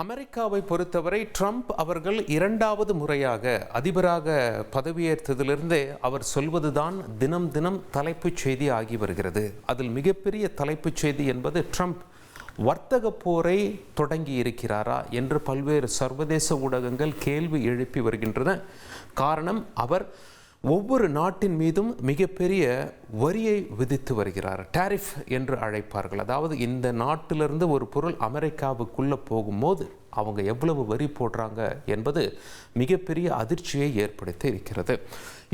அமெரிக்காவை பொறுத்தவரை ட்ரம்ப் அவர்கள் இரண்டாவது முறையாக அதிபராக பதவியேற்றதிலிருந்தே அவர் சொல்வதுதான் தினம் தினம் தலைப்புச் செய்தி ஆகி வருகிறது. அதில் மிகப்பெரிய தலைப்புச் செய்தி என்பது ட்ரம்ப் வர்த்தக போரை தொடங்கி இருக்கிறாரா என்று பல்வேறு சர்வதேச ஊடகங்கள் கேள்வி எழுப்பி வருகின்றன. காரணம், அவர் ஒவ்வொரு நாட்டின் மீதும் மிகப்பெரிய வரியை விதித்து வருகிறார். டாரிஃப் என்று அழைப்பார்கள். அதாவது இந்த நாட்டிலிருந்து ஒரு பொருள் அமெரிக்காவுக்குள்ளே போகும்போது அவங்க எவ்வளவு வரி போடுறாங்க என்பது மிகப்பெரிய அதிர்ச்சியை ஏற்படுத்தி இருக்கிறது.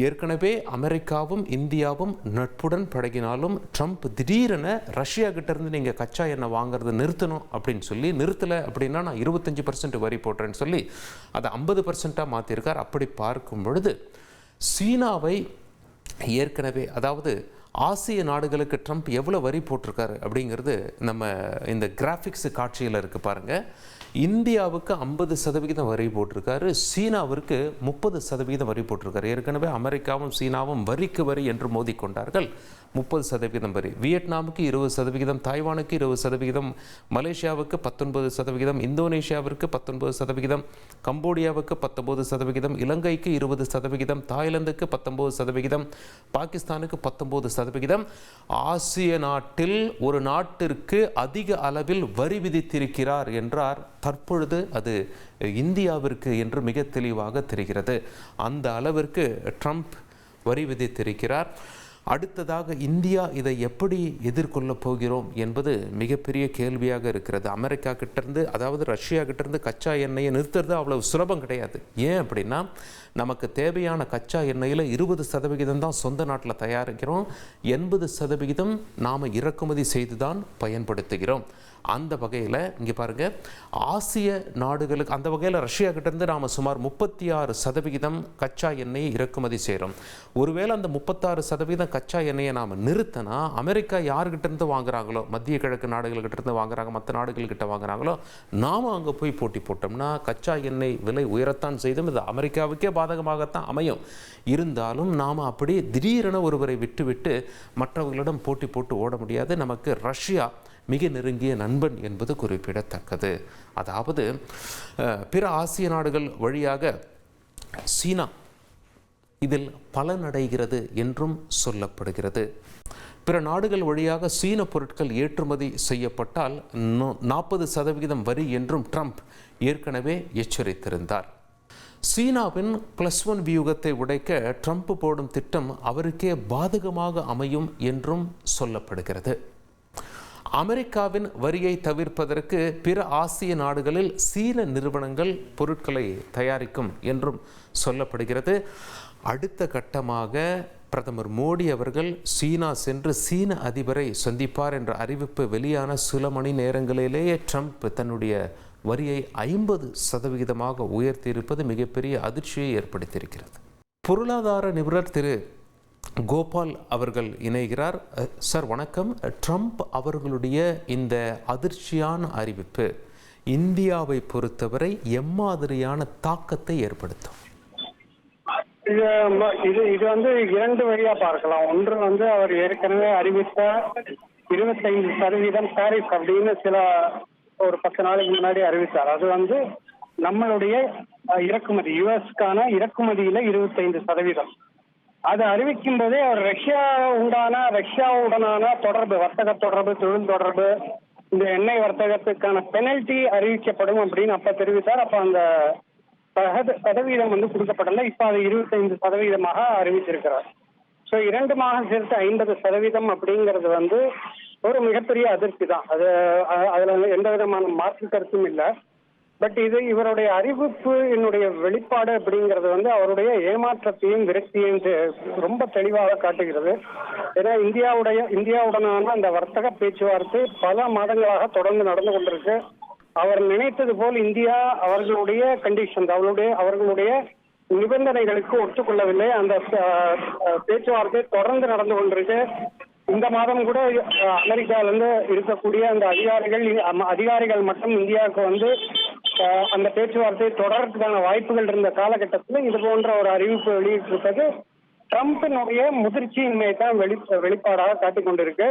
ஏற்கனவே அமெரிக்காவும் இந்தியாவும் நட்புடன் பழகினாலும் ட்ரம்ப் திடீரென ரஷ்யா கிட்டேருந்து நீங்கள் கச்சா எண்ணெய் வாங்குறது நிறுத்தணும் அப்படின்னு சொல்லி, நிறுத்தலை அப்படின்னா நான் 25% வரி போடுறேன்னு சொல்லி அதை 50%ஆக மாற்றிருக்கார். அப்படி பார்க்கும் பொழுது சீனாவை ஏற்கனவே, அதாவது ஆசிய நாடுகளுக்கு ட்ரம்ப் எவ்வளோ வரி போட்டிருக்காரு அப்படிங்கிறது நம்ம இந்த கிராஃபிக்ஸ் காட்சியில் இருக்குது பாருங்கள். இந்தியாவுக்கு 50% வரி போட்டிருக்காரு, சீனாவிற்கு 30% வரி போட்டிருக்காரு. ஏற்கனவே அமெரிக்காவும் சீனாவும் வரிக்கு வரி என்று மோதிக்கொண்டார்கள். 30% வரி. வியட்நாமுக்கு 20%, தாய்வானுக்கு 20%, மலேசியாவுக்கு 19%, இந்தோனேஷியாவிற்கு 19%, கம்போடியாவுக்கு 19%, இலங்கைக்கு 20%, தாய்லாந்துக்கு 19%, பாகிஸ்தானுக்கு 19%. ஆசிய நாட்டில் ஒரு நாட்டிற்கு அதிக அளவில் வரி விதித்திருக்கிறார் என்றார். தற்பொழுது அது இந்தியாவிற்கு என்று மிக தெளிவாக தெரிகிறது. அந்த அளவிற்கு ட்ரம்ப் வரி விதித்திருக்கிறார். அடுத்ததாக இந்தியா இதை எப்படி எதிர்கொள்ளப் போகிறோம் என்பது மிகப்பெரிய கேள்வியாக இருக்கிறது. அமெரிக்கா கிட்டேருந்து, அதாவது ரஷ்யா கிட்டேருந்து கச்சா எண்ணெயை நிறுத்துறது அவ்வளவு சுலபம் கிடையாது. ஏன் அப்படின்னா, நமக்கு தேவையான கச்சா எண்ணெயில் 20% தான் சொந்த நாட்டில் தயாரிக்கிறோம், 80% நாம் இறக்குமதி செய்து தான் பயன்படுத்துகிறோம். அந்த வகையில் இங்கே பாருங்கள், ஆசிய நாடுகளுக்கு அந்த வகையில் ரஷ்யா கிட்டேருந்து நாம் சுமார் 36% கச்சா எண்ணெயை இறக்குமதி செய்கிறோம். ஒருவேளை அந்த 36% கச்சா எண்ணெயை நாம் நிறுத்தினா அமெரிக்கா யார்கிட்டேருந்து வாங்குறாங்களோ, மத்திய கிழக்கு நாடுகள்கிட்டேருந்து வாங்குறாங்க, மற்ற நாடுகள்கிட்ட வாங்குறாங்களோ, நாம் அங்கே போய் போட்டி போட்டோம்னா கச்சா எண்ணெய் விலை உயரத்தான் செய்தும் இது அமெரிக்காவுக்கே பாதகமாகத்தான் அமையும். இருந்தாலும் நாம் அப்படி திடீரென ஒருவரை விட்டு மற்றவர்களிடம் போட்டி போட்டு ஓட முடியாது. நமக்கு ரஷ்யா மிக நெருங்கிய நண்பன் என்பது குறிப்பிடத்தக்கது. அதாவது பிற ஆசிய நாடுகள் வழியாக சீனா இதில் பலனடைகிறது என்றும் சொல்லப்படுகிறது. பிற நாடுகள் வழியாக சீன பொருட்கள் ஏற்றுமதி செய்யப்பட்டால் 40% வரி என்றும் ட்ரம்ப் ஏற்கனவே எச்சரித்திருந்தார். சீனாவின் +1 வியூகத்தை உடைக்க ட்ரம்ப் போடும் திட்டம் அவருக்கே பாதகமாக அமையும் என்றும் சொல்லப்படுகிறது. அமெரிக்காவின் வரியை தவிர்ப்பதற்கு பிற ஆசிய நாடுகளில் சீன நிறுவனங்கள் பொருட்களை தயாரிக்கும் என்றும் சொல்லப்படுகிறது. அடுத்த கட்டமாக பிரதமர் மோடி அவர்கள் சீனா சென்று சீன அதிபரை சந்திப்பார் என்ற அறிவிப்பு வெளியான சில மணி நேரங்களிலேயே ட்ரம்ப் தன்னுடைய வரியை 50% உயர்த்தியிருப்பது மிகப்பெரிய அதிர்ச்சியை ஏற்படுத்தியிருக்கிறது. பொருளாதார நிபுணர் திரு கோபால் அவர்கள் இணைகிறார். சார் வணக்கம். ட்ரம்ப் அவர்களுடைய இந்த அதிர்ச்சியான அறிவிப்பு இந்தியாவை பொறுத்தவரை எம்மாதிரியான தாக்கத்தை ஏற்படுத்தும்? இது வந்து இரண்டு வழியா பார்க்கலாம். ஒன்று அவர் ஏற்கனவே அறிவித்த 25% டாரிஃப் அப்படின்னு ஒரு 10 நாளைக்கு முன்னாடி அறிவித்தார். அது நம்மளுடைய இறக்குமதி, யுஎஸ்க்கான இறக்குமதியில 25%. அதை அறிவிக்கும் போதே அவர் ரஷ்யாவுடனான தொடர்பு, வர்த்தக தொடர்பு, தொழில் தொடர்பு, இந்த எண்ணெய் வர்த்தகத்துக்கான பெனல்டி அறிவிக்கப்படும் அப்படின்னு அப்ப தெரிவித்தார். அப்ப அந்த சதவீதம் கொடுக்கப்படல. இப்ப அது 25% அறிவிச்சிருக்கிறார். ஸோ 2 சேர்த்து 50% அப்படிங்கிறது ஒரு மிகப்பெரிய அதிர்ச்சி தான். அதுல எந்த விதமான மாற்று கருத்தும் இல்லை. பட் இது இவருடைய அறிவிப்பு, என்னுடைய வெளிப்பாடு அப்படிங்கிறது அவருடைய ஏமாற்றத்தையும் விரக்தியையும் ரொம்ப தெளிவாக காட்டுகிறது. ஏன்னா இந்தியாவுடனான அந்த வர்த்தக பேச்சுவார்த்தை பல மாதங்களாக தொடர்ந்து நடந்து கொண்டிருக்கு. அவர் நினைத்தது போல் இந்தியா அவர்களுடைய கண்டிஷன்ஸ், அவர்களுடைய நிபந்தனைகளுக்கு ஒத்துக்கொள்ளவில்லை. அந்த பேச்சுவார்த்தை தொடர்ந்து நடந்து கொண்டிருக்கு. இந்த மாதம் கூட அமெரிக்காவிலிருந்து இருக்கக்கூடிய அந்த அதிகாரிகள் மட்டும் இந்தியாவுக்கு அந்த பேச்சுவார்த்தை தொடர்றதுக்கான வாய்ப்புகள் இருந்த காலகட்டத்தில் இது போன்ற ஒரு அறிவிப்பு வெளியிட்டிருப்பது ட்ரம்பினுடைய முதிர்ச்சியின்மையை தான் வெளிப்பாடாக காட்டிக் கொண்டிருக்கு.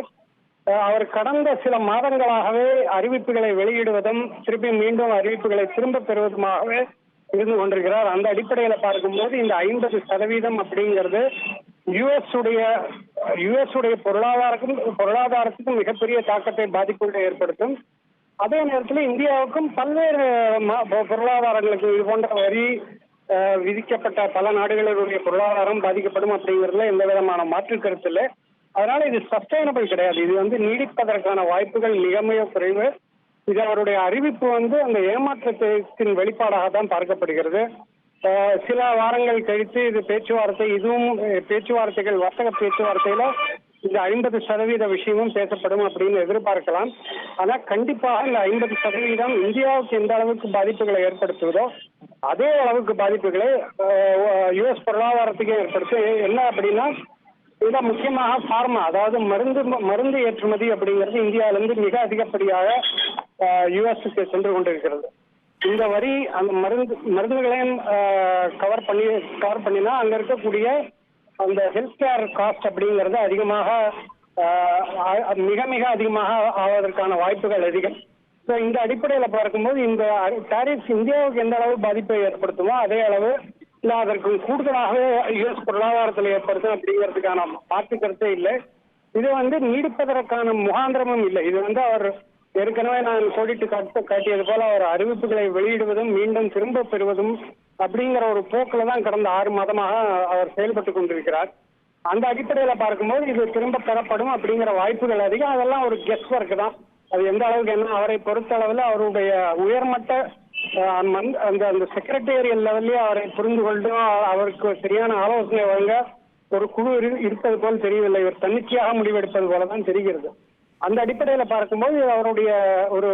அவர் கடந்த சில மாதங்களாகவே அறிவிப்புகளை வெளியிடுவதும் திருப்பி மீண்டும் அறிவிப்புகளை திரும்ப பெறுவதுமாகவே இருந்து கொண்டிருக்கிறார். அந்த அடிப்படையில் பார்க்கும்போது இந்த 50% அப்படிங்கிறது யுஎஸ் உடைய பொருளாதாரத்துக்கும் மிகப்பெரிய தாக்கத்தை பாதிப்புகளை ஏற்படுத்தும். அதே நேரத்தில் இந்தியாவுக்கும் பல்வேறு பொருளாதாரங்களுக்கு இது போன்ற வரி விதிக்கப்பட்ட பல நாடுகளுடைய பொருளாதாரம் பாதிக்கப்படும் அப்படிங்கிறதுல எந்த விதமான மாற்று கருத்து இல்லை. அதனால இது சஸ்டைனபிள் கிடையாது. இது நீடிப்பதற்கான வாய்ப்புகள் மிக மிக குறைவு. இது அவருடைய அறிவிப்பு அந்த ஏமாற்றத்தின் வெளிப்பாடாக தான் பார்க்கப்படுகிறது. சில வாரங்கள் கழித்து இது பேச்சுவார்த்தைகள் வர்த்தக பேச்சுவார்த்தையில இந்த 50% விஷயமும் பேசப்படும் அப்படின்னு எதிர்பார்க்கலாம். ஆனா கண்டிப்பாக இந்த 50% இந்தியாவுக்கு எந்த அளவுக்கு பாதிப்புகளை ஏற்படுத்துவதோ அதே அளவுக்கு பாதிப்புகளை யுஎஸ் பொருளாதாரத்துக்கு ஏற்படுத்தும். என்ன அப்படின்னா இத முக்கியமாக பார்மா, அதாவது மருந்து ஏற்றுமதி அப்படிங்கிறது இந்தியாவிலிருந்து மிக அதிகப்படியாக யுஎஸ்க்கு சென்று கொண்டிருக்கிறது. இந்த வரி அந்த மருந்துகளையும் கவர் பண்ணினா அங்க இருக்கக்கூடிய அந்த ஹெல்த் கேர் காஸ்ட் அப்படிங்கிறது அதிகமாக மிக மிக அதிகமாக ஆவதற்கான வாய்ப்புகள் அதிகம். ஸோ இந்த அடிப்படையில் பார்க்கும்போது இந்த டாரிஃப்ஸ் இந்தியாவுக்கு எந்த அளவு பாதிப்பை ஏற்படுத்துமோ அதே அளவு இல்லை அதற்கு கூடுதலாகவே யுஎஸ் பொருளாதாரத்தில் ஏற்படுத்தும் அப்படிங்கிறதுக்கான மாற்று கருத்தே இல்லை. இது நீடிப்பதற்கான முகாந்திரமும் இல்லை. இது அவர் ஏற்கனவே நான் கோடிட்டு காட்டியது போல அவர் அறிவிப்புகளை வெளியிடுவதும் மீண்டும் திரும்ப பெறுவதும் அப்படிங்கிற ஒரு போக்கில் தான் கடந்த 6 மாதமாக அவர் செயல்பட்டு கொண்டிருக்கிறார். அந்த அடிப்படையில் பார்க்கும்போது இது திரும்ப பெறப்படும் அப்படிங்கிற வாய்ப்புகள் அதிகம். அதெல்லாம் ஒரு கெஸ் ஒர்க் தான். அது எந்த அளவுக்கு என்ன அவரை பொறுத்தளவில் அவருடைய உயர்மட்ட அந்த செக்ரட்டேரியல் லெவல்லே அவரை புரிந்து கொண்டு அவருக்கு சரியான ஆலோசனை வழங்க ஒரு குழு இருப்பது போல் தெரியவில்லை. இவர் தன்னிச்சையாக முடிவெடுப்பது போலதான் தெரிகிறது. அந்த அடிப்படையில் பார்க்கும்போது அவருடைய ஒரு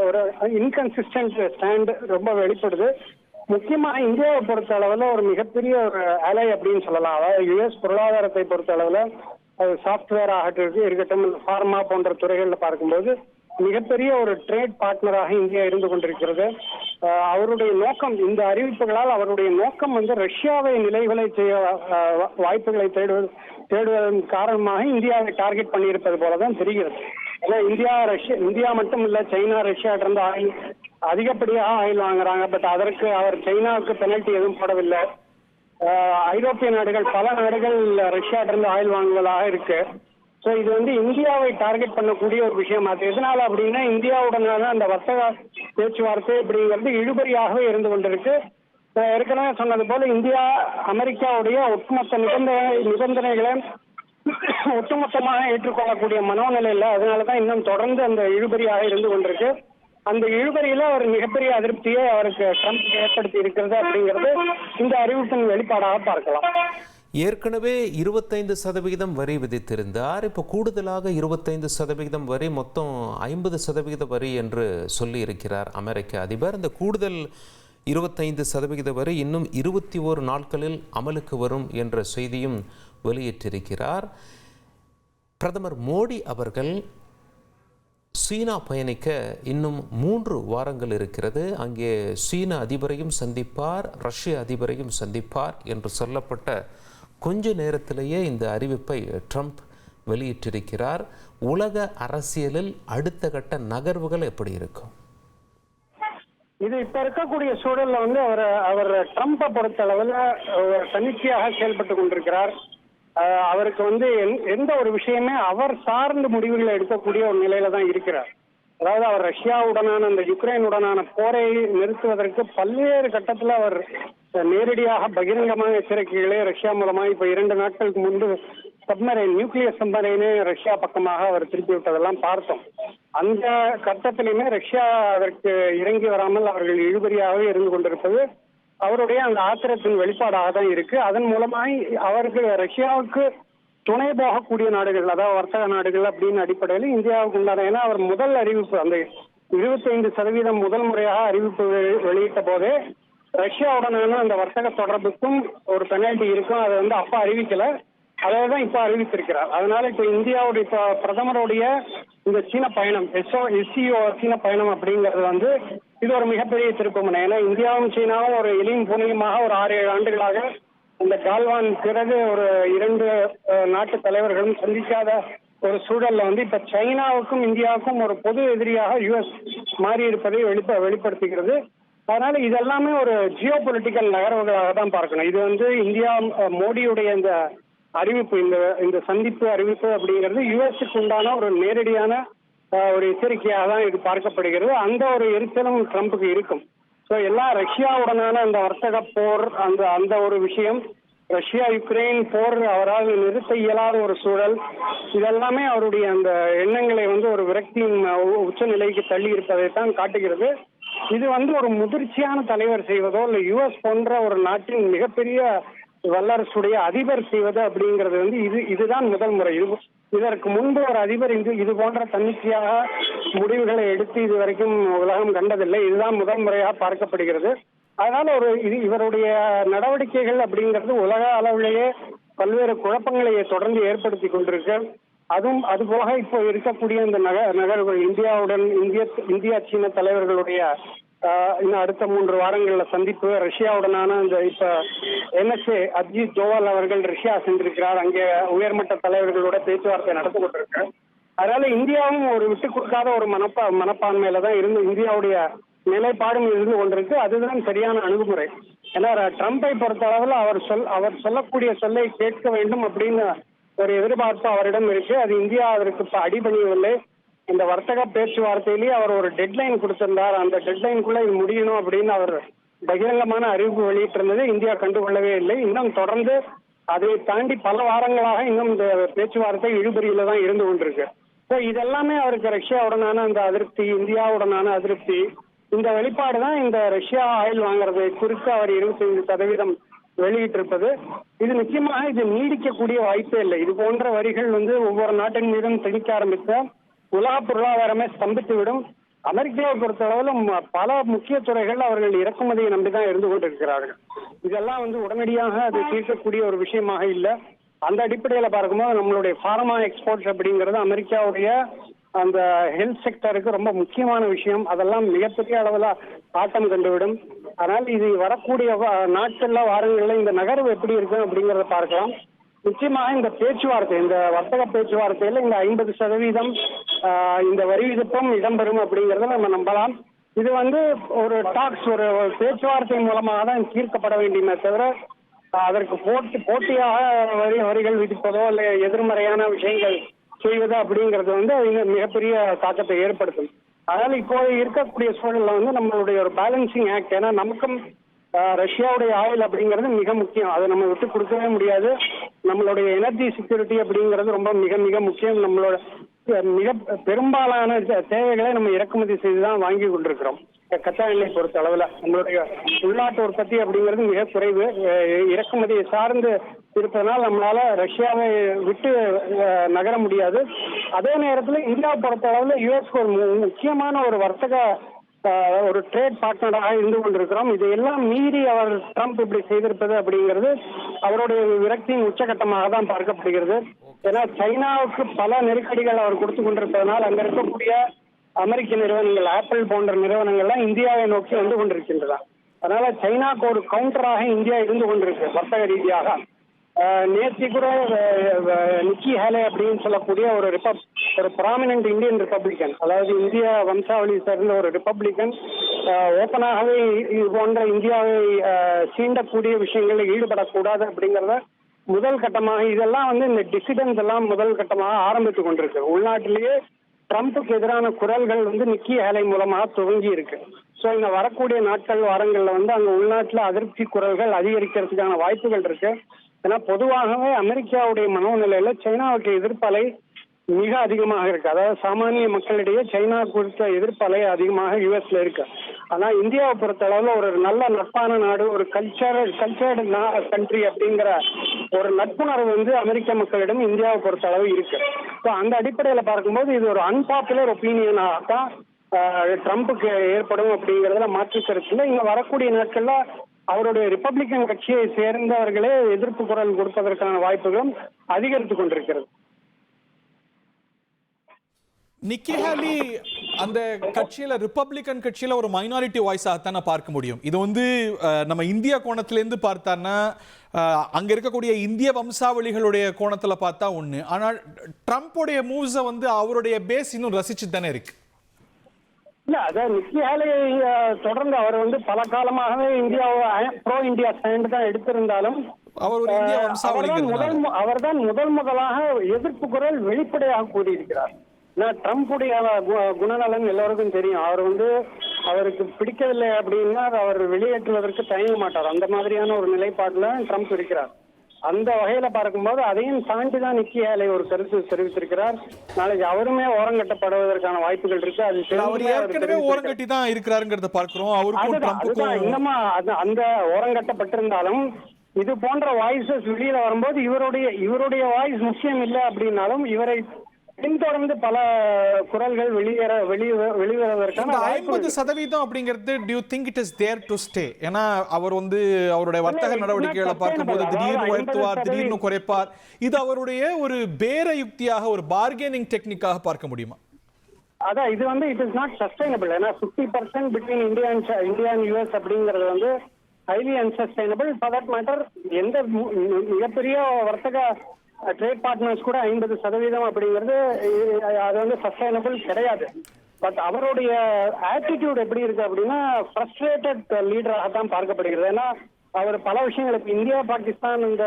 ஒரு இன்கன்சிஸ்டன்ட் ஸ்டாண்ட் ரொம்ப வெளிப்படுது. முக்கியமாக இந்தியாவை பொறுத்த அளவில் ஒரு மிகப்பெரிய ஒரு அலை அப்படின்னு சொல்லலாம். அதாவது யுஎஸ் பொருளாதாரத்தை பொறுத்த அளவில் அது சாஃப்ட்வேர் ஆகட்டும் இருக்கட்டும், ஃபார்மா போன்ற துறைகளில் பார்க்கும்போது மிகப்பெரிய ஒரு ட்ரேட் பார்ட்னராக இந்தியா இருந்து கொண்டிருக்கிறது. அவருடைய நோக்கம் இந்த அறிவிப்புகளால் அவருடைய நோக்கம் ரஷ்யாவை நிலைகளை செய்ய வாய்ப்புகளை தேடுவதன் காரணமாக இந்தியாவை டார்கெட் பண்ணியிருப்பது போலதான் தெரிகிறது. ஏன்னா இந்தியா மட்டும் இல்ல, சைனா ரஷ்யா இருந்து ஆயில் அதிகப்படியாக ஆயில் வாங்குறாங்க. பட் அதற்கு அவர் சைனாவுக்கு பெனல்டி எதுவும் போடவில்லை. ஐரோப்பிய நாடுகள் பல நாடுகள் ரஷ்யா இருந்து ஆயில் வாங்குவதாக இருக்கு. ஸோ இது இந்தியாவை டார்கெட் பண்ணக்கூடிய ஒரு விஷயம். அது எதனால அப்படின்னா இந்தியாவுடனான அந்த வர்த்தக பேச்சுவார்த்தை அப்படிங்கிறது இழுபறியாகவே இருந்து கொண்டிருக்கு. ஏற்கனவே சொன்னது போல இந்தியா அமெரிக்காவுடைய ஒட்டுமொத்த நிபந்தனைகளை ஒட்டுமொத்தமாக ஏற்றுக்கொள்ளக்கூடிய மனோநிலை இல்லை. அதனாலதான் இன்னும் தொடர்ந்து அந்த இழுபறியாக இருந்து கொண்டிருக்கு. அந்த இழுபறியில அவர் மிகப்பெரிய அதிருப்தியை அவருக்கு ட்ரம்ப் ஏற்படுத்தி இருக்கிறது அப்படிங்கிறது இந்த அறிவிப்பின் வெளிப்பாடாக பார்க்கலாம். ஏற்கனவே 25% வரி விதித்திருந்தார். இப்போ கூடுதலாக 25% வரி, மொத்தம் 50% வரி என்று சொல்லி இருக்கிறார் அமெரிக்க அதிபர். இந்த கூடுதல் 25% வரி இன்னும் 21 நாட்களில் அமலுக்கு வரும் என்ற செய்தியும் வெளியிட்டிருக்கிறார். பிரதமர் மோடி அவர்கள் சீனா பயணிக்க இன்னும் 3 வாரங்கள் இருக்கிறது. அங்கே சீன அதிபரையும் சந்திப்பார், ரஷ்ய அதிபரையும் சந்திப்பார் என்று சொல்லப்பட்ட கொஞ்ச நேரத்திலேயே இந்த அறிவிப்பை ட்ரம்ப் வெளியிட்டிருக்கிறார். உலக அரசியலில் அடுத்த கட்ட நகர்வுகள் எப்படி இருக்கும்? இது இப்ப இருக்கக்கூடிய சூழல்ல அவர் ட்ரம்பை பொறுத்த அளவில் தன்னிச்சையாக செயல்பட்டு கொண்டிருக்கிறார். அவருக்கு எந்த ஒரு விஷயமே அவர் சார்ந்த முடிவுகளை எடுக்கக்கூடிய ஒரு நிலையில தான் இருக்கிறார். அதாவது அவர் ரஷ்யாவுடனான அந்த யுக்ரைனுடனான போரை நிறுத்துவதற்கு பல்வேறு கட்டத்தில் அவர் நேரடியாக பகிரங்கமான எச்சரிக்கைகளே ரஷ்யா மூலமாக இப்ப 2 நாட்களுக்கு முன்பு நியூக்ளியர் சப்மரைனே ரஷ்யா பக்கமாக அவர் திருப்பி விட்டதெல்லாம் பார்த்தோம். அந்த கட்டத்திலுமே ரஷ்யா அதற்கு இறங்கி வராமல் அவர்கள் இழுபறியாகவே இருந்து கொண்டிருப்பது அவருடைய அந்த ஆத்திரத்தின் வெளிப்பாடாக தான் இருக்கு. அதன் மூலமாக அவருக்கு ரஷ்யாவுக்கு துணை போகக்கூடிய நாடுகள், அதாவது வர்த்தக நாடுகள் அப்படின்னு அடிப்படையில் இந்தியாவுக்கு உண்டான, ஏன்னா அவர் முதல் அறிவிப்பு அந்த 25% முதல் முறையாக அறிவிப்பு வெளியிட்ட போதே ரஷ்யாவுடனான அந்த வர்த்தக தொடர்புக்கும் ஒரு பெனால்டி இருக்கும். அதை அப்ப அறிவிக்கல, அதைதான் இப்ப அறிவித்திருக்கிறார். அதனால இப்ப இந்தியாவுடைய பிரதமருடைய இந்த சீன பயணம் எஸ்சிஓ சீன பயணம் அப்படிங்கிறது இது ஒரு மிகப்பெரிய திருப்புமுனை. ஏன்னா இந்தியாவும் சீனாவும் ஒரு எளியும் புனியுமாக ஒரு 6-7 ஆண்டுகளாக, இந்த 'கால்வான்' பிறகு ஒரு 2 நாட்டு தலைவர்களும் சந்திக்காத ஒரு சூழல்ல வந்து இப்ப சைனாவுக்கும் இந்தியாவுக்கும் ஒரு பொது எதிரியாக யுஎஸ் மாறி இருப்பதை வெளிப்படுத்துகிறது. அதனால இதெல்லாமே ஒரு ஜியோ பொலிட்டிக்கல் நகர்வுகளாக தான் பார்க்கணும். இது வந்து இந்தியா மோடியுடைய இந்த அறிவிப்பு, இந்த சந்திப்பு அறிவிப்பு அப்படிங்கிறது யுஎஸ்க்கு உண்டான ஒரு நேரடியான ஒரு எச்சரிக்கையாக தான் இது பார்க்கப்படுகிறது. அந்த ஒரு எரிச்சலும் ட்ரம்புக்கு இருக்கும். ஸோ எல்லாம் ரஷ்யாவுடனான அந்த வர்த்தக போர், அந்த ஒரு விஷயம், ரஷ்யா யுக்ரைன் போர் அவரால் நிறுத்த இயலாத ஒரு சூழல், இதெல்லாமே அவருடைய அந்த எண்ணங்களை வந்து ஒரு விரக்தியின் உச்ச நிலைக்கு தள்ளி இருப்பதைத்தான் காட்டுகிறது. இது வந்து ஒரு முதிர்ச்சியான தலைவர் செய்வதோ இல்லை யுஎஸ் போன்ற ஒரு நாட்டின் மிகப்பெரிய வல்லரசுடைய அதிபர் செய்வது அப்படிங்கிறது வந்து இதுதான் முதல் முறை. இதற்கு முன்பு ஒரு அதிபர் இது போன்ற தன்னிச்சையாக முடிவுகளை எடுத்து இதுவரைக்கும் உலகம் கண்டதில்லை. இதுதான் முதல் முறையாக பார்க்கப்படுகிறது. அதனால இவருடைய நடவடிக்கைகள் அப்படிங்கிறது உலக அளவிலேயே பல்வேறு குழப்பங்களை தொடர்ந்து ஏற்படுத்தி கொண்டிருக்கு. அதுபோக இப்போ இருக்கக்கூடிய இந்த நகர்வுகள் இந்தியா சீன தலைவர்களுடைய இன்னும் அடுத்த 3 வாரங்கள்ல சந்திப்பு, ரஷ்யாவுடனான இந்த இப்ப NSA அஜித் தோவல் அவர்கள் ரஷ்யா சென்றிருக்கிறார். அங்கே உயர்மட்ட தலைவர்களோட பேச்சுவார்த்தை நடந்து கொண்டிருக்கிறார். அதனால இந்தியாவும் ஒரு விட்டு கொடுக்காத ஒரு மனப்பான்மையில தான் இந்தியாவுடைய நிலைப்பாடும் இருந்து கொண்டிருக்கு. அதுதான் சரியான அணுகுமுறை. ஏன்னா ட்ரம்பை பொறுத்த அளவில் அவர் சொல்லக்கூடிய சொல்லை கேட்க வேண்டும் அப்படின்னு ஒரு எதிர்பார்ப்பு அவரிடம் இருக்கு. அது இந்தியா அதற்கு இப்ப அடிபணியவில்லை. இந்த வர்த்தக பேச்சுவார்த்தையிலேயே அவர் ஒரு டெட்லைன் கொடுத்திருந்தார். அந்த டெட்லைனுக்குள்ள இது முடியணும் அப்படின்னு அவர் பகிரங்கமான அறிவிப்பு வெளியிட்டிருந்தது. இந்தியா கண்டுகொள்ளவே இல்லை. இன்னும் தொடர்ந்து அதை தாண்டி பல வாரங்களாக இன்னும் இந்த பேச்சுவார்த்தை இழுபறியில தான் இருந்து கொண்டிருக்கு. ஸோ இதெல்லாமே அவருக்கு ரஷ்யாவுடனான அந்த அதிருப்தி, இந்தியாவுடனான அதிருப்தி, இந்த வெளிப்பாடு தான் இந்த ரஷ்யா ஆயில் வாங்குறது குறித்து அவர் 25% வெளியிட்டிருப்பது. இது நிச்சயமாக இது நீடிக்கக்கூடிய வாய்ப்பே இல்லை. இது போன்ற வரிகள் வந்து ஒவ்வொரு நாட்டின் மீதும் திணிக்க ஆரம்பித்த உலக பொருளாதாரமே ஸ்தம்பித்துவிடும். அமெரிக்காவை பொறுத்தளவில் பல முக்கிய துறைகள் அவர்கள் இறக்குமதியை நம்பிதான் இருந்து கொண்டிருக்கிறார்கள். இதெல்லாம் வந்து உடனடியாக அது தீர்க்கக்கூடிய ஒரு விஷயமாக இல்லை. அந்த அடிப்படையில பார்க்கும்போது நம்மளுடைய ஃபார்மா எக்ஸ்போர்ட்ஸ் அப்படிங்கிறது அமெரிக்காவுடைய அந்த ஹெல்த் செக்டருக்கு ரொம்ப முக்கியமான விஷயம். அதெல்லாம் மிகப்பெரிய அளவில் ஆட்டம் கண்டுவிடும். அதனால் இது வரக்கூடிய நாட்கள்ல வாரங்கள்ல இந்த நகர்வு எப்படி இருக்கும் அப்படிங்கிறத பார்க்கலாம். நிச்சயமாக இந்த பேச்சுவார்த்தை, இந்த வர்த்தக பேச்சுவார்த்தையில இந்த 50% இந்த வரி விதிப்பும் இடம்பெறும் அப்படிங்கறத நம்ம நம்பலாம். இது வந்து ஒரு டாக்ஸ், ஒரு பேச்சுவார்த்தை மூலமாக தான் தீர்க்கப்பட வேண்டியமே தவிர அதற்கு போட்டியாக வரிகள் விதிப்பதோ இல்லை எதிர்மறையான விஷயங்கள் செய்வது அப்படிங்கிறது வந்து மிகப்பெரிய தாக்கத்தை ஏற்படுத்தும். அதனால இப்போ இருக்கக்கூடிய சூழல்ல வந்து நம்மளுடைய ஒரு பேலன்சிங் ஆக்ட், ஏன்னா நமக்கும் ரஷ்யாவுடைய ஆயில் அப்படிங்கிறது மிக முக்கியம். அதை நம்ம விட்டு கொடுக்கவே முடியாது. நம்மளுடைய எனர்ஜி செக்யூரிட்டி அப்படிங்கிறது ரொம்ப மிக மிக முக்கியம். நம்மளோட மிக பெரும்பாலான தேவைகளை நம்ம இறக்குமதி செய்துதான் வாங்கி கொண்டிருக்கிறோம். கச்சா எண்ணெய் பொறுத்த அளவில் நம்மளுடைய உள்நாட்டு உற்பத்தி அப்படிங்கிறது மிக குறைவு. இறக்குமதியை சார்ந்து இருப்பதனால் நம்மளால ரஷ்யாவை விட்டு நகர முடியாது. அதே நேரத்தில் இந்தியாவை பொறுத்த அளவில் யுஎஸ்க்கு ஒரு முக்கியமான ஒரு வர்த்தக ஒரு ட்ரேட் பார்ட்னராக இருந்து கொண்டிருக்கிறோம். இதையெல்லாம் மீறி அவர் ட்ரம்ப் இப்படி செய்திருப்பது அப்படிங்கிறது அவருடைய விரக்தியின் உச்சகட்டமாக தான் பார்க்கப்படுகிறது. ஏன்னா சைனாவுக்கு பல நெருக்கடிகள் அவர் கொடுத்து கொண்டிருப்பதனால் அங்க இருக்கக்கூடிய அமெரிக்க நிறுவனங்கள், ஆப்பிள் போன்ற நிறுவனங்கள்லாம் இந்தியாவை நோக்கி வந்து கொண்டிருக்கின்றன. அதனால சைனாக்கு ஒரு கவுண்டராக இந்தியா இருந்து கொண்டிருக்கு வர்த்தக ரீதியாக. நேற்று கூட நிக்கி ஹேலே அப்படின்னு சொல்லக்கூடிய ஒரு ப்ராமினன்ட் இந்தியன் ரிப்பப்ளிகன், அதாவது இந்திய வம்சாவளி சேர்ந்த ஒரு ரிப்பப்ளிகன் ஓப்பனாகவே இது போன்ற இந்தியாவை சீண்டக்கூடிய விஷயங்களில் ஈடுபடக்கூடாது அப்படிங்கிறத முதல் கட்டமாக, இதெல்லாம் வந்து இந்த டிசிடன்ஸ் எல்லாம் முதல் கட்டமாக ஆரம்பித்து கொண்டிருக்கு. உள்நாட்டிலேயே ட்ரம்புக்கு எதிரான குரல்கள் வந்து நிக்கி ஹேலை மூலமாக துவங்கி இருக்கு. ஸோ இந்த வரக்கூடிய நாட்கள் வாரங்கள்ல வந்து அங்கே உள்நாட்டில் அதிருப்தி குரல்கள் அதிகரிக்கிறதுக்கான வாய்ப்புகள் இருக்கு. ஏன்னா பொதுவாகவே அமெரிக்காவுடைய மனோநிலையில சைனாவுக்கு எதிர்ப்பலை மிக அதிகமாக இருக்கு. அதாவது சாமானிய மக்களிடையே சைனா குறித்த எதிர்ப்பலை அதிகமாக யுஎஸ்ல இருக்கு. ஆனா இந்தியாவை பொறுத்த அளவுல ஒரு நல்ல நட்பான நாடு, ஒரு கல்ச்சர்டு கண்ட்ரி அப்படிங்கிற ஒரு நட்புணர்வு வந்து அமெரிக்க மக்களிடம் இந்தியாவை பொறுத்த அளவு இருக்கு. ஸோ அந்த அடிப்படையில பார்க்கும்போது இது ஒரு அன்பாப்புலர் ஒப்பீனியனாக தான் ட்ரம்புக்கு ஏற்படும் அப்படிங்கிறதுல மாற்று கருத்து இல்லை. இங்க வரக்கூடிய நாட்கள்ல அவருடைய ரிப்பப்ளிகன் கட்சியை சேர்ந்தவர்களே எதிர்ப்பு குரல் கொடுப்பதற்கான வாய்ப்புகளும் அதிகரித்துக் கொண்டிருக்கிறது. நிக்கி ஹேலி அந்த கட்சியில ரிப்பப்ளிகன் கட்சியில ஒரு மைனாரிட்டி வாய்ஸாகத்தான் பார்க்க முடியும். இது வந்து நம்ம இந்திய கோணத்திலேருந்து பார்த்தான்னா அங்க இருக்கக்கூடிய இந்திய வம்சாவளிகளுடைய கோணத்துல பார்த்தா ஒண்ணு. ஆனால் ட்ரம்ப்புடைய மூவ்ஸை வந்து அவருடைய பேஸ் இன்னும் ரசிச்சு தானே இருக்கு. இல்ல அதான் நிக்கி ஹேலே தொடர்ந்து அவர் வந்து பல காலமாகவே ப்ரோ இந்தியா ஸ்டாண்ட் தான் எடுத்திருந்தாலும் அவர் ஒரு இந்திய வம்சாவளிகள் அவர்தான் முதலாக எதிர்ப்பு குரல் வெளிப்படையாக கூறியிருக்கிறார். ட்ரம்புடைய குணநலன் எல்லோருக்கும் தெரியும். அவர் வந்து அவருக்கு பிடிக்கவில்லை அப்படின்னா அவர் வெளியேற்றுவதற்கு தயங்க மாட்டார். அந்த மாதிரியான ஒரு நிலைப்பாட்டுல ட்ரம்ப் இருக்கிறார். அந்த வகையில பார்க்கும்போது அதையும் தாண்டிதான் நிக்கி ஹேலே ஒரு கருத்து தெரிவித்திருக்கிறார். நாளைக்கு அவருமே ஓரங்கட்டப்படுவதற்கான வாய்ப்புகள் இருக்கு. அது அவர் ஏற்கனவே ஓரங்கட்டி தான் இருக்கிறாருங்கிறத பார்க்கிறோம். அவருக்கும் இன்னமா அந்த ஓரங்கட்டப்பட்டிருந்தாலும் இது போன்ற வாய்ஸஸ் வெளியில வரும்போது இவருடைய வாய்ஸ் முக்கியம் இல்லை அப்படின்னாலும் இவரை பின்தொடர்ந்து பல குரல்கள் வெளிவருவதற்கான 50% அப்படிங்கிறது do you think it is there to stay? ஏன்னா அவர் வந்து அவருடைய வர்த்தக நடவடிக்கைகளை பார்க்கும்போது திடீர்னு உயர்த்துவார், திடீர்னு குறைப்பார். இது அவருடைய ஒரு பேர யுக்தியாக, ஒரு பார்கெனிங் டெக்னிக்காக பார்க்க முடியுமா? அதான் இது வந்து இட் இஸ் நாட் சஸ்டைனபிள். ஏன்னா 50% பிட்வீன் இந்தியா அண்ட் யூஎஸ் அப்படிங்கிறது வந்து highly unsustainable. For that matter எந்த மிகப்பெரிய வர்த்தக ட்ரேட் பார்ட்னர்ஸ் கூட 50% அப்படிங்கிறது அது வந்து சஸ்டைனபிள் கிடையாது. பட் அவருடைய ஆட்டிடியூட் எப்படி இருக்கு அப்படின்னா ஃப்ரஸ்ட்ரேட்டட் லீடராக தான் பார்க்கப்படுகிறது. ஏன்னா அவர் பல விஷயங்களுக்கு இந்தியா பாகிஸ்தான் இந்த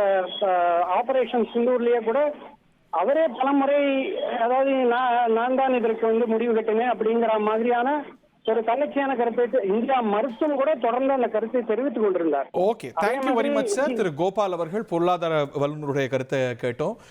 ஆபரேஷன் சிந்தூர்லயே கூட அவரே பலமுறை அதாவது நான் தான் இதற்கு வந்து முடிவு கட்டினேன் அப்படிங்கிற மாதிரியான ஒரு தன்னிச்சையான கருத்தை இந்தியா மறுத்தும் கூட தொடர்ந்து அந்த கருத்தை தெரிவித்துக் கொண்டிருந்தார். Okay, thank you very much sir. திரு கோபால் அவர்கள் பொருளாதார வல்லுநருடைய கருத்தை கேட்டோம்.